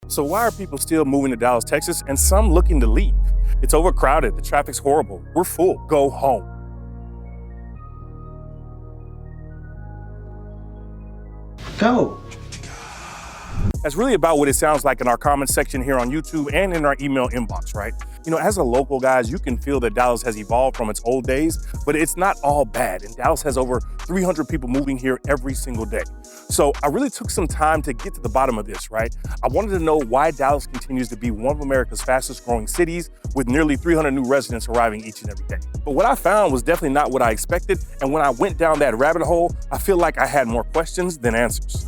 So why are people still moving to Dallas, Texas, and some looking to leave? It's overcrowded, the traffic's horrible, we're full, go home. Go. That's really about what it sounds like in our comment section here on YouTube and in our email inbox, right? You know, as a local, guys, you can feel that Dallas has evolved from its old days, but it's not all bad. And Dallas has over 300 people moving here every single day. So I really took some time to get to the bottom of this, right? I wanted to know why Dallas continues to be one of America's fastest growing cities with nearly 300 new residents arriving each and every day. But what I found was definitely not what I expected. And when I went down that rabbit hole, I feel like I had more questions than answers.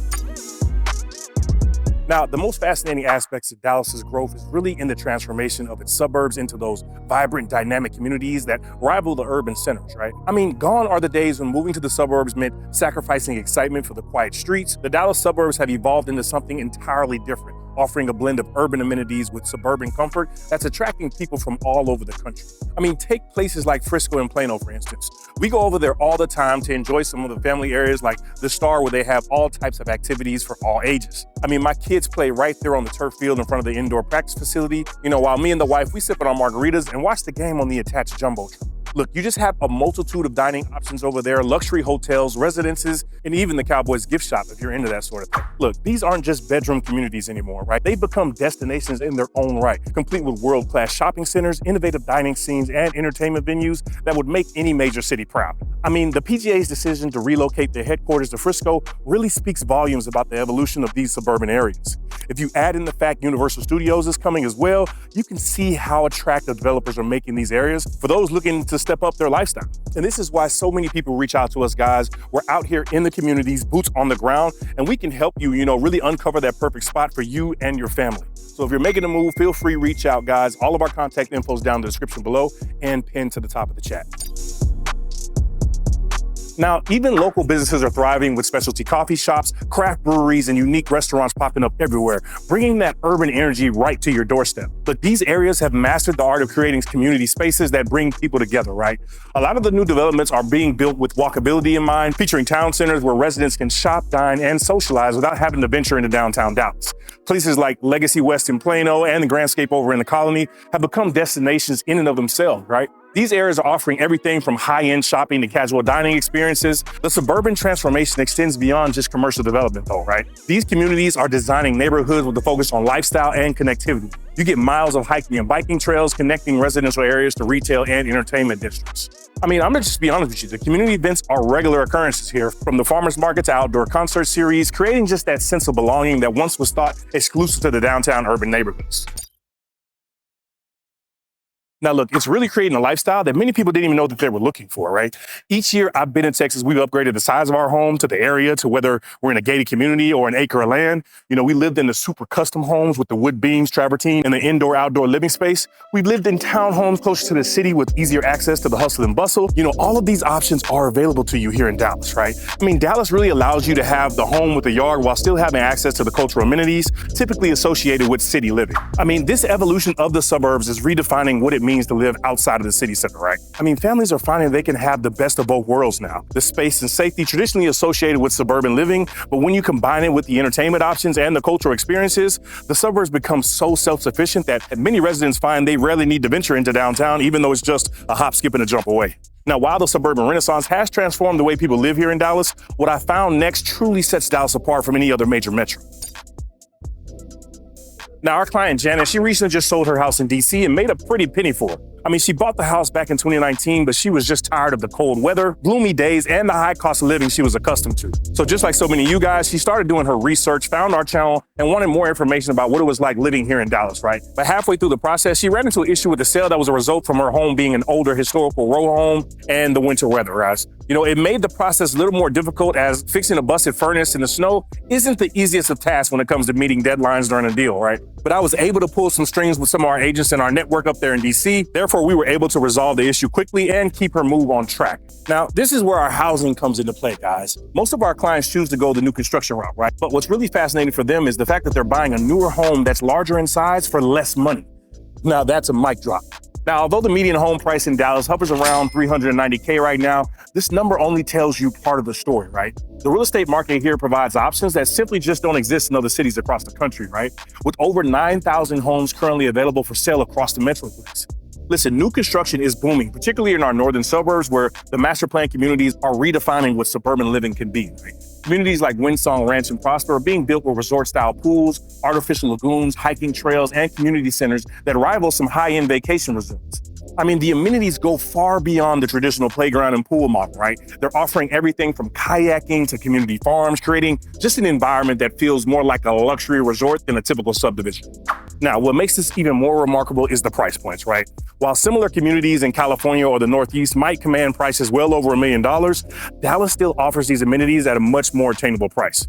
Now, the most fascinating aspects of Dallas's growth is really in the transformation of its suburbs into those vibrant, dynamic communities that rival the urban centers, right? I mean, gone are the days when moving to the suburbs meant sacrificing excitement for the quiet streets. The Dallas suburbs have evolved into something entirely different, offering a blend of urban amenities with suburban comfort that's attracting people from all over the country. I mean, take places like Frisco and Plano, for instance. We go over there all the time to enjoy some of the family areas like the Star, where they have all types of activities for all ages. I mean, my kids play right there on the turf field in front of the indoor practice facility, you know, while me and the wife, we sip on our margaritas and watch the game on the attached jumbotron. Look, you just have a multitude of dining options over there, luxury hotels, residences, and even the Cowboys gift shop if you're into that sort of thing. Look, these aren't just bedroom communities anymore, right? They've become destinations in their own right, complete with world-class shopping centers, innovative dining scenes, and entertainment venues that would make any major city proud. I mean, the PGA's decision to relocate their headquarters to Frisco really speaks volumes about the evolution of these suburban areas. If you add in the fact Universal Studios is coming as well, you can see how attractive developers are making these areas for those looking to step up their lifestyle. And this is why so many people reach out to us, guys. We're out here in the communities, boots on the ground, and we can help you, really uncover that perfect spot for you and your family. So if you're making a move, feel free to reach out, guys. All of our contact info is down in the description below and pinned to the top of the chat. Now, even local businesses are thriving with specialty coffee shops, craft breweries, and unique restaurants popping up everywhere, bringing that urban energy right to your doorstep. But these areas have mastered the art of creating community spaces that bring people together, right? A lot of the new developments are being built with walkability in mind, featuring town centers where residents can shop, dine, and socialize without having to venture into downtown Dallas. Places like Legacy West in Plano and the Grandscape over in the Colony have become destinations in and of themselves, right? These areas are offering everything from high-end shopping to casual dining experiences. The suburban transformation extends beyond just commercial development though, right? These communities are designing neighborhoods with a focus on lifestyle and connectivity. You get miles of hiking and biking trails connecting residential areas to retail and entertainment districts. I mean, I'm gonna just be honest with you, the community events are regular occurrences here, from the farmers market to outdoor concert series, creating just that sense of belonging that once was thought exclusive to the downtown urban neighborhoods. Now, look, it's really creating a lifestyle that many people didn't even know that they were looking for, right? Each year I've been in Texas, we've upgraded the size of our home to the area, to whether we're in a gated community or an acre of land. We lived in the super custom homes with the wood beams, travertine, and the indoor-outdoor living space. We've lived in townhomes closer to the city with easier access to the hustle and bustle. All of these options are available to you here in Dallas, right? I mean, Dallas really allows you to have the home with a yard while still having access to the cultural amenities typically associated with city living. I mean, this evolution of the suburbs is redefining what it means to live outside of the city center, right? I mean, families are finding they can have the best of both worlds now. The space and safety traditionally associated with suburban living, but when you combine it with the entertainment options and the cultural experiences, the suburbs become so self-sufficient that many residents find they rarely need to venture into downtown, even though it's just a hop, skip, and a jump away. Now, while the suburban renaissance has transformed the way people live here in Dallas, what I found next truly sets Dallas apart from any other major metro. Now, our client, Janet, she recently just sold her house in DC and made a pretty penny for it. I mean, she bought the house back in 2019, but she was just tired of the cold weather, gloomy days, and the high cost of living she was accustomed to. So just like so many of you guys, she started doing her research, found our channel, and wanted more information about what it was like living here in Dallas, right? But halfway through the process, she ran into an issue with the sale that was a result from her home being an older historical row home and the winter weather, guys. It made the process a little more difficult, as fixing a busted furnace in the snow isn't the easiest of tasks when it comes to meeting deadlines during a deal, right? But I was able to pull some strings with some of our agents in our network up there in DC. Therefore, we were able to resolve the issue quickly and keep her move on track. Now, this is where our housing comes into play, guys. Most of our clients choose to go the new construction route, right? But what's really fascinating for them is the fact that they're buying a newer home that's larger in size for less money. Now, that's a mic drop. Now, although the median home price in Dallas hovers around $390K right now, this number only tells you part of the story, right? The real estate market here provides options that simply just don't exist in other cities across the country, right? With over 9,000 homes currently available for sale across the Metroplex. Listen, new construction is booming, particularly in our northern suburbs where the master plan communities are redefining what suburban living can be, right? Communities like Windsong Ranch and Prosper are being built with resort-style pools, artificial lagoons, hiking trails, and community centers that rival some high-end vacation resorts. I mean, the amenities go far beyond the traditional playground and pool model, right? They're offering everything from kayaking to community farms, creating just an environment that feels more like a luxury resort than a typical subdivision. Now, what makes this even more remarkable is the price points, right? While similar communities in California or the Northeast might command prices well over $1 million, Dallas still offers these amenities at a much more attainable price.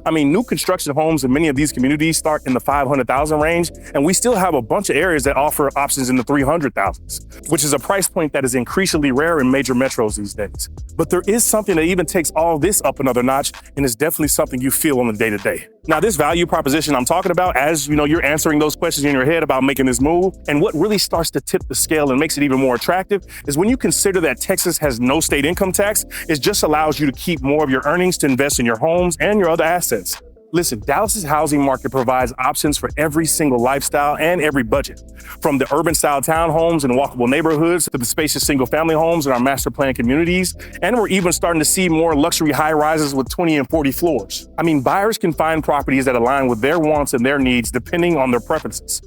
I mean, new construction homes in many of these communities start in the 500,000 range, and we still have a bunch of areas that offer options in the 300,000s, which is a price point that is increasingly rare in major metros these days. But there is something that even takes all this up another notch, and is definitely something you feel on the day-to-day. Now, this value proposition I'm talking about, as you know, you're answering those questions in your head about making this move, and what really starts to tip the scale and makes it even more attractive is when you consider that Texas has no state income tax. It just allows you to keep more of your earnings to invest in your homes and your other assets. Listen, Dallas's housing market provides options for every single lifestyle and every budget. From the urban-style townhomes and walkable neighborhoods to the spacious single-family homes in our master plan communities. And we're even starting to see more luxury high-rises with 20 and 40 floors. I mean, buyers can find properties that align with their wants and their needs depending on their preferences.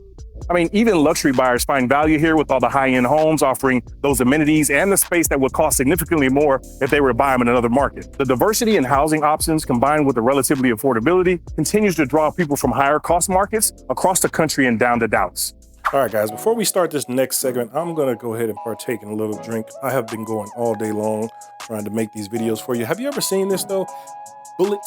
I mean, even luxury buyers find value here with all the high-end homes offering those amenities and the space that would cost significantly more if they were to buy them in another market. The diversity in housing options combined with the relatively affordability continues to draw people from higher cost markets across the country and down to Dallas. All right, guys, before we start this next segment, I'm going to go ahead and partake in a little drink. I have been going all day long trying to make these videos for you. Have you ever seen this, though? Bullet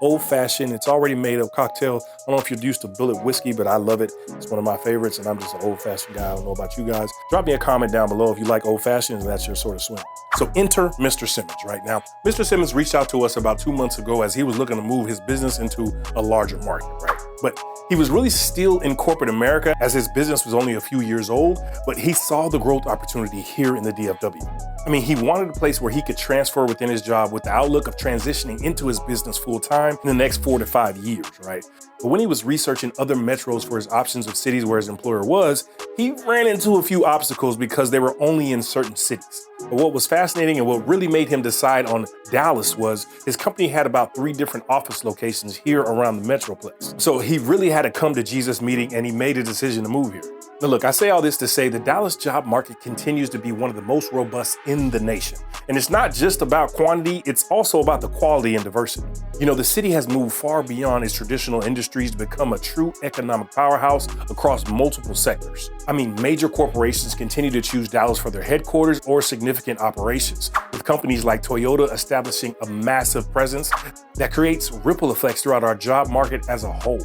Old Fashioned. It's already made of cocktail. I don't know if you're used to Bullet whiskey, but I love it. It's one of my favorites, and I'm just an Old Fashioned guy. I don't know about you guys. Drop me a comment down below if you like Old Fashioned and that's your sort of swing. So enter Mr. Simmons right now. Mr. Simmons reached out to us about 2 months ago as he was looking to move his business into a larger market, right? But he was really still in corporate America as his business was only a few years old, but he saw the growth opportunity here in the DFW. I mean, he wanted a place where he could transfer within his job with the outlook of transitioning into his business full time in the next 4 to 5 years, right? But when he was researching other metros for his options of cities where his employer was, he ran into a few obstacles because they were only in certain cities. But what was fascinating and what really made him decide on Dallas was his company had about 3 different office locations here around the Metroplex. So he really had a come to Jesus meeting and he made a decision to move here. Now look, I say all this to say the Dallas job market continues to be one of the most robust in the nation. And it's not just about quantity, it's also about the quality and diversity. You know, the city has moved far beyond its traditional industries to become a true economic powerhouse across multiple sectors. I mean, major corporations continue to choose Dallas for their headquarters or significant operations, with companies like Toyota establishing a massive presence that creates ripple effects throughout our job market as a whole.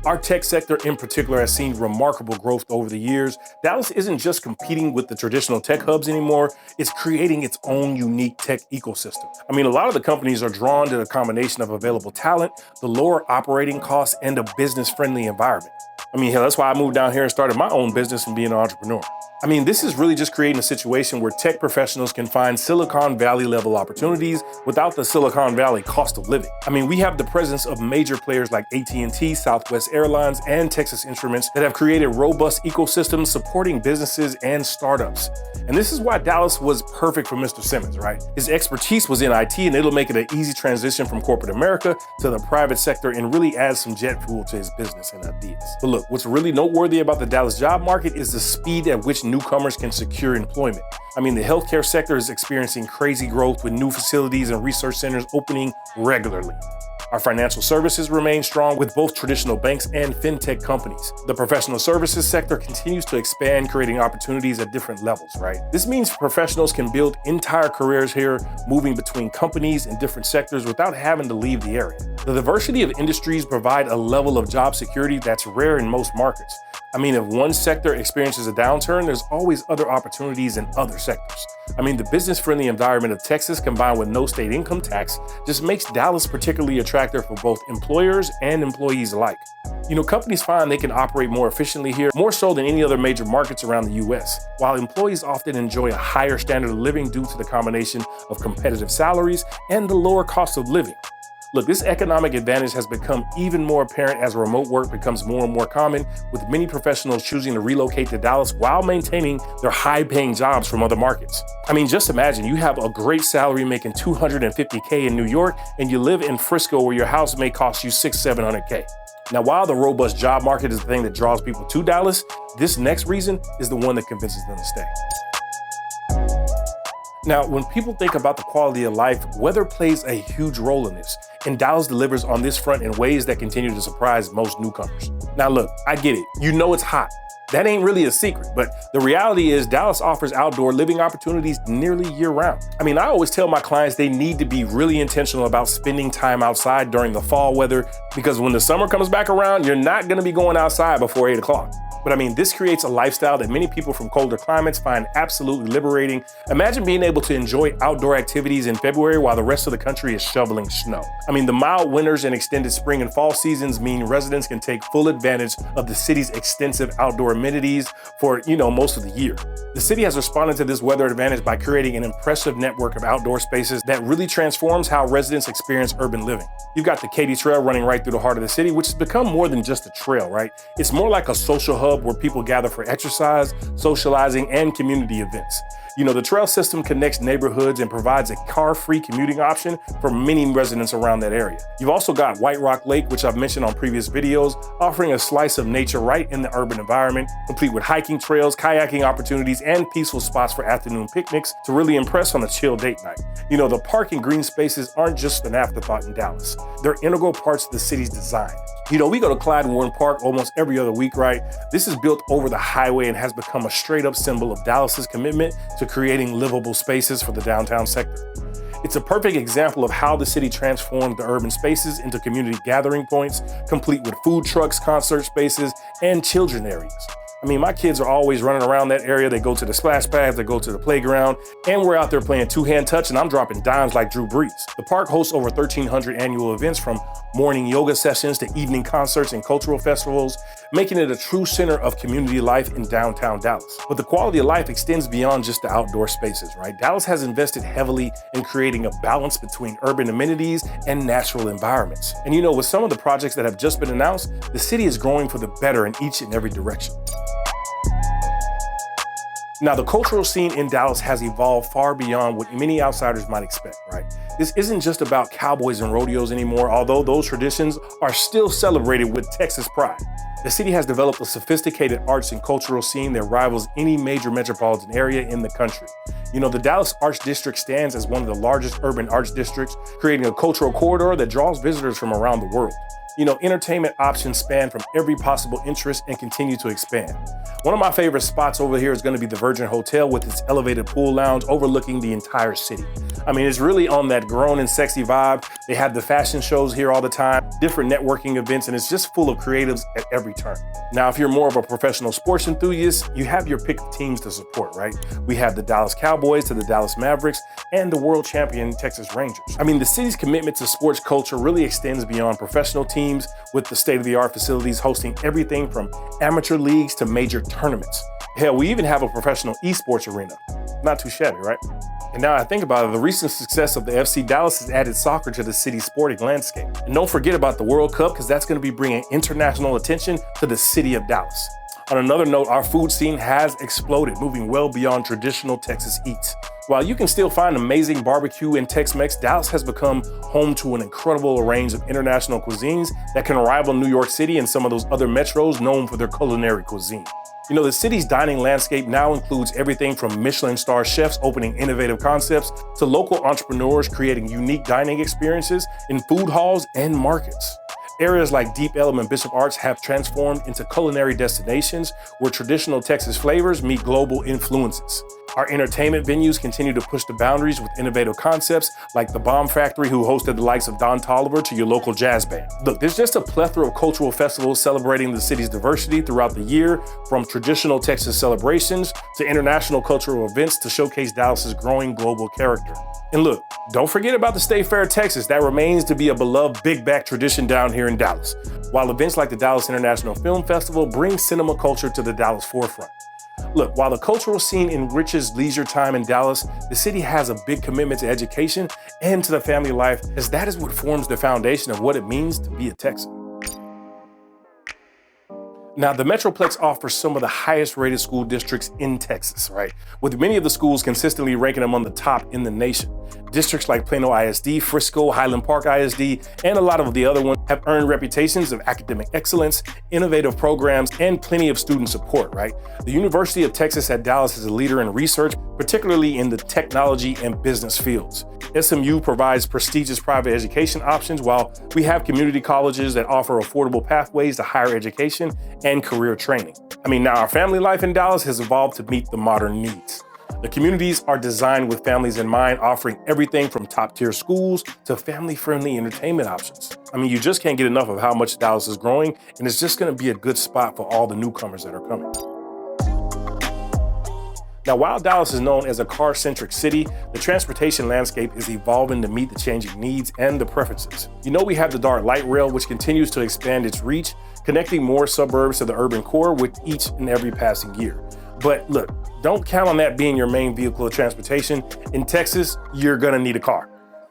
Our tech sector in particular has seen remarkable growth over the years. Dallas isn't just competing with the traditional tech hubs anymore, it's creating its own unique tech ecosystem. I mean, a lot of the companies are drawn to the combination of available talent, the lower operating costs, and a business-friendly environment. I mean, hell, that's why I moved down here and started my own business and being an entrepreneur. I mean, this is really just creating a situation where tech professionals can find Silicon Valley level opportunities without the Silicon Valley cost of living. I mean, we have the presence of major players like AT&T, Southwest Airlines, and Texas Instruments that have created robust ecosystems supporting businesses and startups. And this is why Dallas was perfect for Mr. Simmons, right? His expertise was in IT, and it'll make it an easy transition from corporate America to the private sector and really add some jet fuel to his business and ideas. But look, what's really noteworthy about the Dallas job market is the speed at which newcomers can secure employment. I mean, the healthcare sector is experiencing crazy growth with new facilities and research centers opening regularly. Our financial services remain strong with both traditional banks and fintech companies. The professional services sector continues to expand, creating opportunities at different levels, right? This means professionals can build entire careers here, moving between companies in different sectors without having to leave the area. The diversity of industries provide a level of job security that's rare in most markets. I mean, if one sector experiences a downturn, there's always other opportunities in other sectors. I mean, the business-friendly environment of Texas combined with no state income tax just makes Dallas particularly attractive for both employers and employees alike. Companies find they can operate more efficiently here, more so than any other major markets around the US, while employees often enjoy a higher standard of living due to the combination of competitive salaries and the lower cost of living. Look, this economic advantage has become even more apparent as remote work becomes more and more common, with many professionals choosing to relocate to Dallas while maintaining their high-paying jobs from other markets. I mean, just imagine you have a great salary making $250K in New York, and you live in Frisco where your house may cost you $600-700K. Now, while the robust job market is the thing that draws people to Dallas, this next reason is the one that convinces them to stay. Now, when people think about the quality of life, weather plays a huge role in this, and Dallas delivers on this front in ways that continue to surprise most newcomers. Now look, I get it. It's hot. That ain't really a secret, but the reality is Dallas offers outdoor living opportunities nearly year-round. I mean, I always tell my clients they need to be really intentional about spending time outside during the fall weather, because when the summer comes back around, you're not gonna be going outside before 8 o'clock. But I mean, this creates a lifestyle that many people from colder climates find absolutely liberating. Imagine being able to enjoy outdoor activities in February while the rest of the country is shoveling snow. I mean, the mild winters and extended spring and fall seasons mean residents can take full advantage of the city's extensive outdoor amenities for, most of the year. The city has responded to this weather advantage by creating an impressive network of outdoor spaces that really transforms how residents experience urban living. You've got the Katy Trail running right through the heart of the city, which has become more than just a trail, right? It's more like a social hub where people gather for exercise, socializing, and community events. The trail system connects neighborhoods and provides a car-free commuting option for many residents around that area. You've also got White Rock Lake, which I've mentioned on previous videos, offering a slice of nature right in the urban environment, complete with hiking trails, kayaking opportunities, and peaceful spots for afternoon picnics to really impress on a chill date night. The park and green spaces aren't just an afterthought in Dallas. They're integral parts of the city's design. We go to Clyde Warren Park almost every other week, right? This is built over the highway and has become a straight up symbol of Dallas's commitment to creating livable spaces for the downtown sector. It's a perfect example of how the city transformed the urban spaces into community gathering points, complete with food trucks, concert spaces, and children areas. I mean, my kids are always running around that area. They go to the splash pads, they go to the playground, and we're out there playing two-hand touch, and I'm dropping dimes like Drew Brees. The park hosts over 1,300 annual events, from morning yoga sessions to evening concerts and cultural festivals, making it a true center of community life in downtown Dallas. But the quality of life extends beyond just the outdoor spaces, right? Dallas has invested heavily in creating a balance between urban amenities and natural environments. And with some of the projects that have just been announced, the city is growing for the better in each and every direction. Now, the cultural scene in Dallas has evolved far beyond what many outsiders might expect, right? This isn't just about cowboys and rodeos anymore, although those traditions are still celebrated with Texas pride. The city has developed a sophisticated arts and cultural scene that rivals any major metropolitan area in the country. The Dallas Arts District stands as one of the largest urban arts districts, creating a cultural corridor that draws visitors from around the world. Entertainment options span from every possible interest and continue to expand. One of my favorite spots over here is going to be the Virgin Hotel with its elevated pool lounge overlooking the entire city. I mean, it's really on that grown and sexy vibe. They have the fashion shows here all the time, different networking events, and it's just full of creatives at every turn. Now, if you're more of a professional sports enthusiast, you have your pick of teams to support, right? We have the Dallas Cowboys to the Dallas Mavericks and the world champion Texas Rangers. I mean, the city's commitment to sports culture really extends beyond professional teams, with the state-of-the-art facilities hosting everything from amateur leagues to major tournaments. Hell, we even have a professional esports arena. Not too shabby, right? And now I think about it, the recent success of the FC Dallas has added soccer to the city's sporting landscape. And don't forget about the World Cup, because that's going to be bringing international attention to the city of Dallas. On another note, our food scene has exploded, moving well beyond traditional Texas eats. While you can still find amazing barbecue and Tex-Mex, Dallas has become home to an incredible range of international cuisines that can rival New York City and some of those other metros known for their culinary cuisine. The city's dining landscape now includes everything from Michelin-star chefs opening innovative concepts to local entrepreneurs creating unique dining experiences in food halls and markets. Areas like Deep Ellum and Bishop Arts have transformed into culinary destinations where traditional Texas flavors meet global influences. Our entertainment venues continue to push the boundaries with innovative concepts like the Bomb Factory, who hosted the likes of Don Toliver, to your local jazz band. Look, there's just a plethora of cultural festivals celebrating the city's diversity throughout the year, from traditional Texas celebrations to international cultural events to showcase Dallas's growing global character. And look, don't forget about the State Fair of Texas. That remains to be a beloved big back tradition down here in Dallas, while events like the Dallas International Film Festival bring cinema culture to the Dallas forefront. Look, while the cultural scene enriches leisure time in Dallas, the city has a big commitment to education and to the family life, as that is what forms the foundation of what it means to be a Texan. Now, the Metroplex offers some of the highest rated school districts in Texas, right? With many of the schools consistently ranking among the top in the nation. Districts like Plano ISD, Frisco, Highland Park ISD, and a lot of the other ones have earned reputations of academic excellence, innovative programs, and plenty of student support, right? The University of Texas at Dallas is a leader in research, particularly in the technology and business fields. SMU provides prestigious private education options, while we have community colleges that offer affordable pathways to higher education and career training. Now our family life in Dallas has evolved to meet the modern needs. The communities are designed with families in mind, offering everything from top-tier schools to family-friendly entertainment options. You just can't get enough of how much Dallas is growing, and it's just going to be a good spot for all the newcomers that are coming. Now, while Dallas is known as a car-centric city, the transportation landscape is evolving to meet the changing needs and the preferences. We have the Dart Light Rail, which continues to expand its reach, connecting more suburbs to the urban core with each and every passing year. But look, don't count on that being your main vehicle of transportation. In Texas, you're gonna need a car.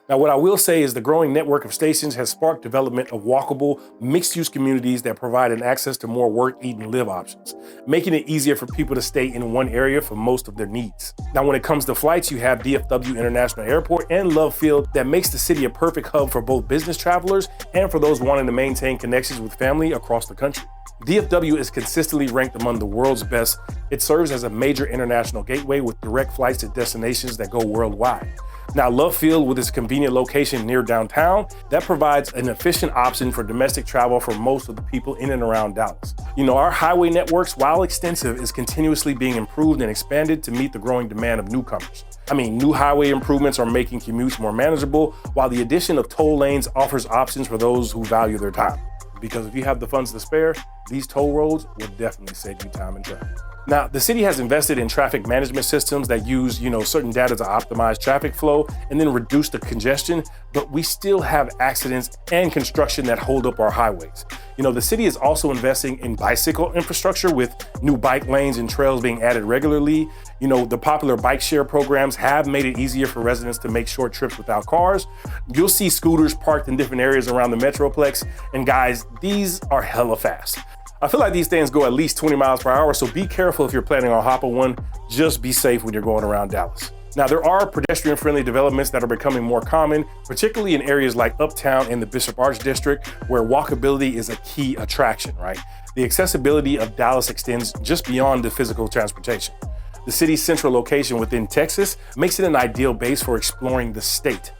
Now, what I will say is the growing network of stations has sparked development of walkable, mixed-use communities that provide an access to more work, eat, and live options, making it easier for people to stay in one area for most of their needs. Now, when it comes to flights, you have DFW International Airport and Love Field that makes the city a perfect hub for both business travelers and for those wanting to maintain connections with family across the country. DFW is consistently ranked among the world's best. It serves as a major international gateway with direct flights to destinations that go worldwide. Now, Love Field, with its convenient location near downtown, that provides an efficient option for domestic travel for most of the people in and around Dallas. Our highway networks, while extensive, is continuously being improved and expanded to meet the growing demand of newcomers. New highway improvements are making commutes more manageable, while the addition of toll lanes offers options for those who value their time. Because if you have the funds to spare, these toll roads will definitely save you time and traffic. Now, the city has invested in traffic management systems that use, certain data to optimize traffic flow and then reduce the congestion, but we still have accidents and construction that hold up our highways. The city is also investing in bicycle infrastructure with new bike lanes and trails being added regularly. The popular bike share programs have made it easier for residents to make short trips without cars. You'll see scooters parked in different areas around the Metroplex, and guys, these are hella fast. I feel like these things go at least 20 miles per hour, so be careful if you're planning on hopping one. Just be safe when you're going around Dallas. Now, there are pedestrian-friendly developments that are becoming more common, particularly in areas like Uptown and the Bishop Arch District, where walkability is a key attraction, right? The accessibility of Dallas extends just beyond the physical transportation. The city's central location within Texas makes it an ideal base for exploring the state.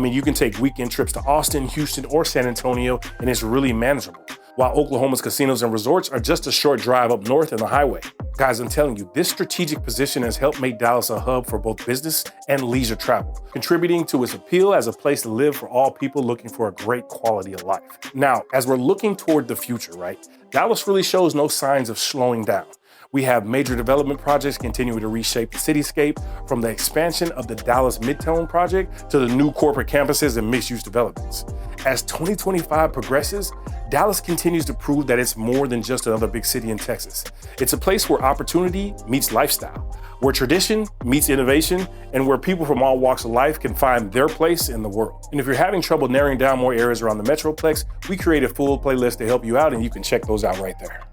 You can take weekend trips to Austin, Houston, or San Antonio, and it's really manageable, while Oklahoma's casinos and resorts are just a short drive up north in the highway. Guys, I'm telling you, this strategic position has helped make Dallas a hub for both business and leisure travel, contributing to its appeal as a place to live for all people looking for a great quality of life. Now, as we're looking toward the future, right, Dallas really shows no signs of slowing down. We have major development projects continuing to reshape the cityscape, from the expansion of the Dallas Midtown project to the new corporate campuses and mixed-use developments. As 2025 progresses, Dallas continues to prove that it's more than just another big city in Texas. It's a place where opportunity meets lifestyle, where tradition meets innovation, and where people from all walks of life can find their place in the world. And if you're having trouble narrowing down more areas around the Metroplex, we created a full playlist to help you out, and you can check those out right there.